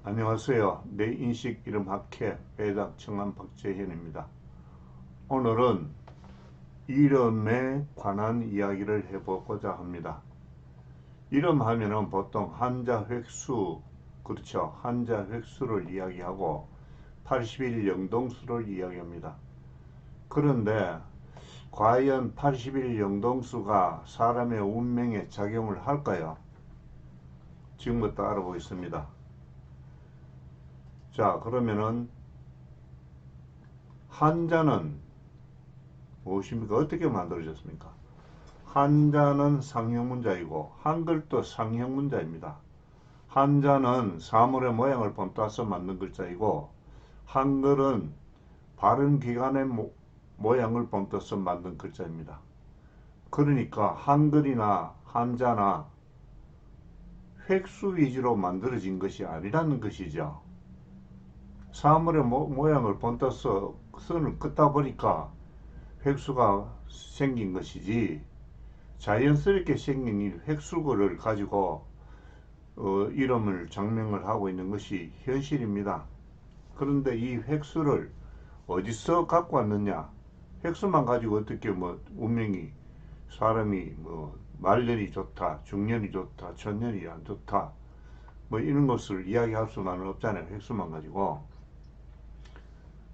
안녕하세요. 내 인식 이름 학회 회장 청남 박재현입니다. 오늘은 이름에 관한 이야기를 해보고자 합니다. 이름 하면은 보통 한자 획수, 그렇죠. 한자 획수를 이야기하고 80일 영동수를 이야기합니다. 그런데 과연 80일 영동수가 사람의 운명에 작용을 할까요? 지금부터 알아보겠습니다. 자, 그러면은 한자는 무엇입니까? 어떻게 만들어졌습니까? 한자는 상형문자이고 한글도 상형문자입니다. 한자는 사물의 모양을 본따서 만든 글자이고 한글은 발음기관의 모양을 본따서 만든 글자입니다. 그러니까 한글이나 한자나 획수 위주로 만들어진 것이 아니라는 것이죠. 사물의 모양을 본따서 선을 긋다 보니까 획수가 생긴 것이지, 자연스럽게 생긴 이 획수를 가지고 이름을 장명을 하고 있는 것이 현실입니다. 그런데 이 획수를 어디서 갖고 왔느냐? 획수만 가지고 어떻게 운명이, 사람이 말년이 좋다, 중년이 좋다, 천년이 안 좋다, 이런 것을 이야기할 수만은 없잖아요. 획수만 가지고.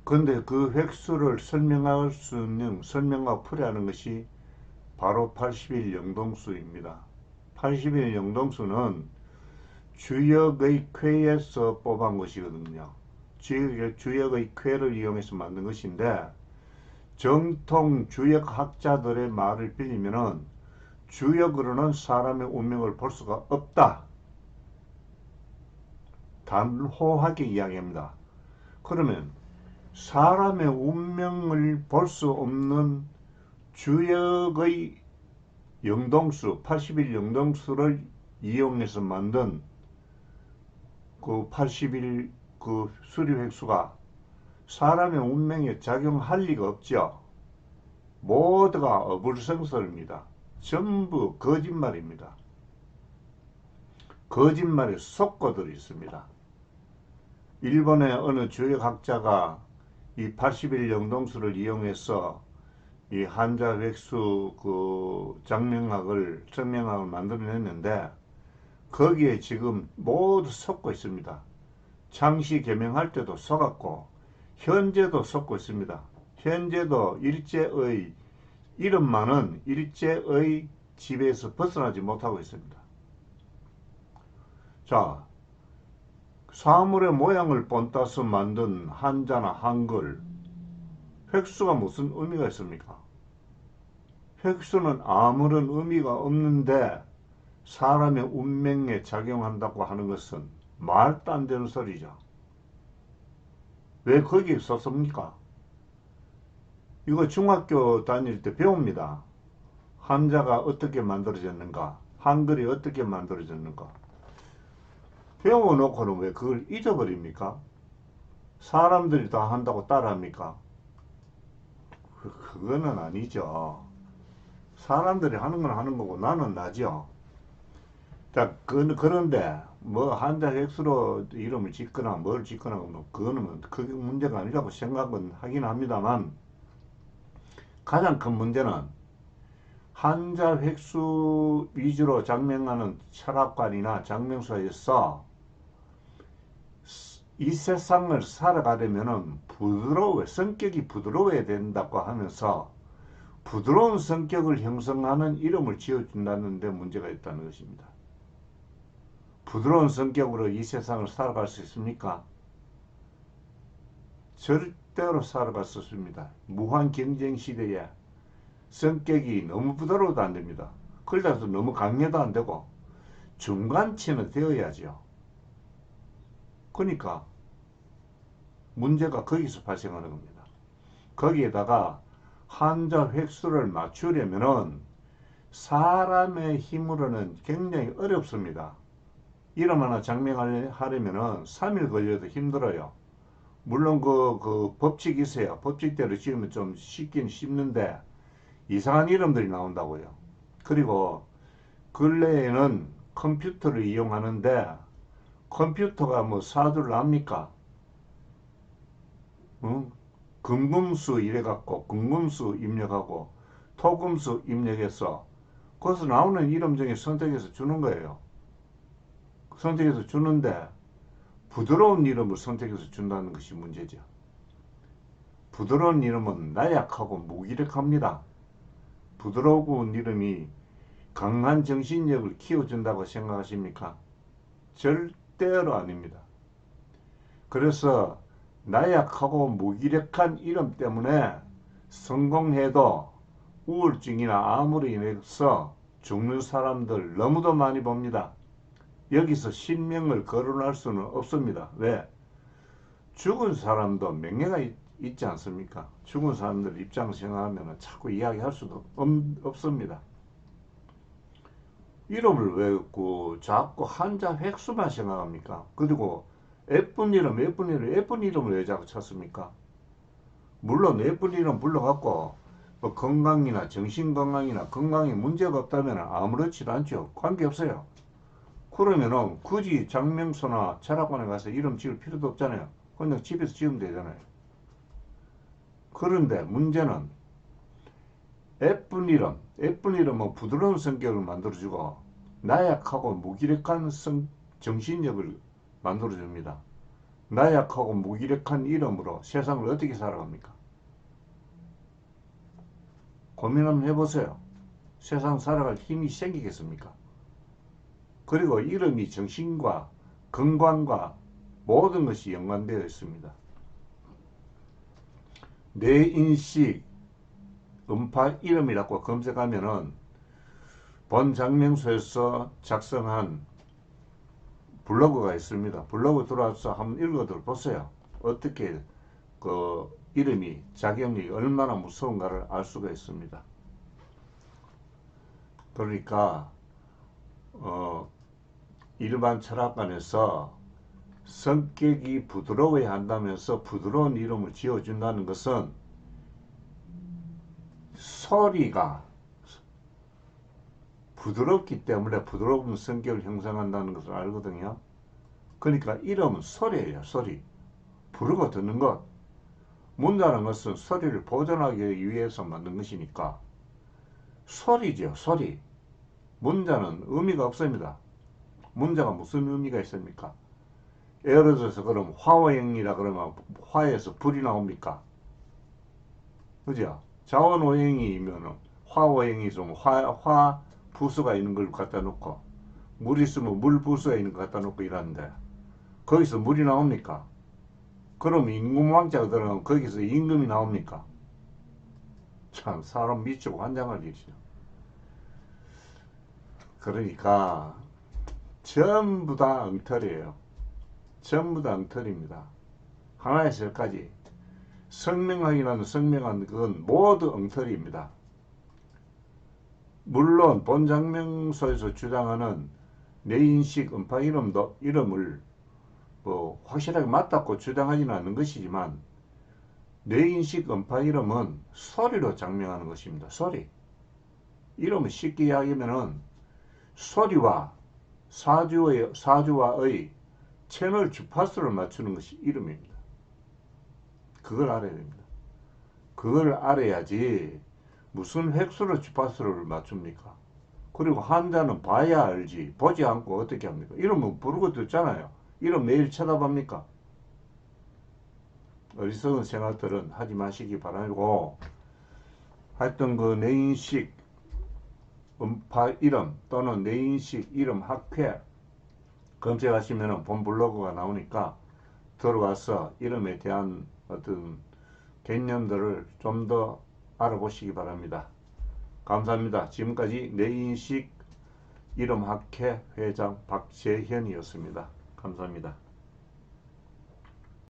그런데 그 획수를 설명할 수 있는 설명과 풀이하는 것이 바로 80일 영동수입니다. 80일 영동수는 주역의 쾌에서 뽑은 것이거든요. 주역의 쾌를 이용해서 만든 것인데, 정통 주역학자들의 말을 빌리면은 주역으로는 사람의 운명을 볼 수가 없다, 단호하게 이야기합니다. 그러면 사람의 운명을 볼 수 없는 주역의 영동수, 80일 영동수를 이용해서 만든 그 80일 그 수리획수가 사람의 운명에 작용할 리가 없죠. 모두가 어불성설입니다. 전부 거짓말입니다. 거짓말에 속고들이 있습니다. 일본의 어느 주역학자가 이 80일 영동수를 이용해서 이 한자 획수 그 장명학을 만들어냈는데, 거기에 지금 모두 속고 있습니다. 창시 개명할 때도 속았고 현재도 속고 있습니다. 현재도 일제의 이름만은 일제의 지배에서 벗어나지 못하고 있습니다. 자, 사물의 모양을 본따서 만든 한자나 한글, 획수가 무슨 의미가 있습니까? 획수는 아무런 의미가 없는데 사람의 운명에 작용한다고 하는 것은 말도 안 되는 소리죠. 왜 거기에 썼습니까? 이거 중학교 다닐 때 배웁니다. 한자가 어떻게 만들어졌는가, 한글이 어떻게 만들어졌는가. 배워놓고는 왜 그걸 잊어버립니까? 사람들이 다 한다고 따라합니까? 그거는 아니죠. 사람들이 하는 건 하는 거고 나는 나죠. 자, 그런데 한자 획수로 이름을 짓거나 뭘 짓거나 그거는 그게 문제가 아니라고 생각은 하긴 합니다만, 가장 큰 문제는 한자 획수 위주로 장명하는 철학관이나 장명서에서 이 세상을 살아가려면은 성격이 부드러워야 된다고 하면서 부드러운 성격을 형성하는 이름을 지어준다는 데 문제가 있다는 것입니다. 부드러운 성격으로 이 세상을 살아갈 수 있습니까? 절대로 살아갈 수 없습니다. 무한 경쟁 시대에 성격이 너무 부드러워도 안 됩니다. 그러다가 너무 강해도 안 되고 중간치는 되어야죠. 그러니까 문제가 거기서 발생하는 겁니다. 거기에다가 한자 획수를 맞추려면은 사람의 힘으로는 굉장히 어렵습니다. 이름 하나 장명하려면은 3일 걸려도 힘들어요. 물론 그 법칙이 있어요. 법칙대로 지으면 좀 쉽긴 쉽는데 이상한 이름들이 나온다고요. 그리고 근래에는 컴퓨터를 이용하는데 컴퓨터가 뭐 사주를 압니까? 응? 금금수 이래갖고 금금수 입력하고 토금수 입력해서 거기서 나오는 이름 중에 선택해서 주는 거예요. 선택해서 주는데 부드러운 이름을 선택해서 준다는 것이 문제죠. 부드러운 이름은 나약하고 무기력합니다. 부드러운 이름이 강한 정신력을 키워준다고 생각하십니까? 절대로 아닙니다. 그래서 나약하고 무기력한 이름 때문에 성공해도 우울증이나 암으로 인해서 죽는 사람들 너무도 많이 봅니다. 여기서 신명을 거론할 수는 없습니다. 왜? 죽은 사람도 명예가 있지 않습니까? 죽은 사람들 입장을 생각하면 자꾸 이야기할 수도 없습니다. 이름을 왜 자꾸 한자 획수만 생각합니까? 그리고 예쁜 이름을 왜 자꾸 찾습니까? 물론 예쁜 이름 불러갖고 뭐 건강이나 정신건강이나 건강에 문제가 없다면 아무렇지도 않죠. 관계없어요. 그러면은 굳이 장명소나 철학관에 가서 이름 지을 필요도 없잖아요. 그냥 집에서 지으면 되잖아요. 그런데 문제는 예쁜 이름은 부드러운 성격을 만들어주고 나약하고 무기력한 정신력을 만들어줍니다. 나약하고 무기력한 이름으로 세상을 어떻게 살아갑니까? 고민 한번 해보세요. 세상 살아갈 힘이 생기겠습니까? 그리고 이름이 정신과 건강과 모든 것이 연관되어 있습니다. 뇌인식 음파 이름이라고 검색하면은 본 장명소에서 작성한 블로그가 있습니다. 블로그 들어와서 한번 읽어들 보세요. 어떻게 그 이름이 작용력이 얼마나 무서운가를 알 수가 있습니다. 그러니까 일반 철학관에서 성격이 부드러워야 한다면서 부드러운 이름을 지어준다는 것은 소리가 부드럽기 때문에 부드러운 성격을 형성한다는 것을 알거든요. 그러니까 이름은 소리예요. 소리. 부르고 듣는 것. 문자라는 것은 소리를 보존하기 위해서 만든 것이니까 소리죠. 소리. 문자는 의미가 없습니다. 문자가 무슨 의미가 있습니까? 예를 들어서 그럼 화오행이라 그러면 화에서 불이 나옵니까? 그죠? 자원오행이면 화오행이 좀 화 부수가 있는 걸 갖다 놓고 물 있으면 물 부수가 있는 걸 갖다 놓고 이러는데 거기서 물이 나옵니까? 그럼 임금왕자가 들어가면 거기서 임금이 나옵니까? 참 사람 미치고 환장할 일이죠. 그러니까 전부 다 엉터리예요. 전부 다 엉터리입니다. 하나에서 열까지 성명학이라는 성명한 그건 모두 엉터리입니다. 물론 본장명소에서 주장하는 뇌인식 음파 이름을 뭐 확실하게 맞다고 주장하지는 않는 것이지만 뇌인식 음파 이름은 소리로 장명하는 것입니다. 소리. 이름을 쉽게 이야기하면은 소리와 사주와의 채널 주파수를 맞추는 것이 이름입니다. 그걸 알아야 됩니다. 그걸 알아야지 무슨 획수로 주파수를 맞춥니까? 그리고 한자는 봐야 알지 보지 않고 어떻게 합니까? 이름은 부르고 듣잖아요. 이름 매일 쳐다봅니까? 어리석은 생각들은 하지 마시기 바라고, 하여튼 그 뇌인식 음파 이름 또는 뇌인식 이름 학회 검색하시면 본 블로그가 나오니까 들어와서 이름에 대한 어떤 개념들을 좀 더 알아보시기 바랍니다. 감사합니다. 지금까지 뇌인식 이름학회 회장 박재현이었습니다. 감사합니다.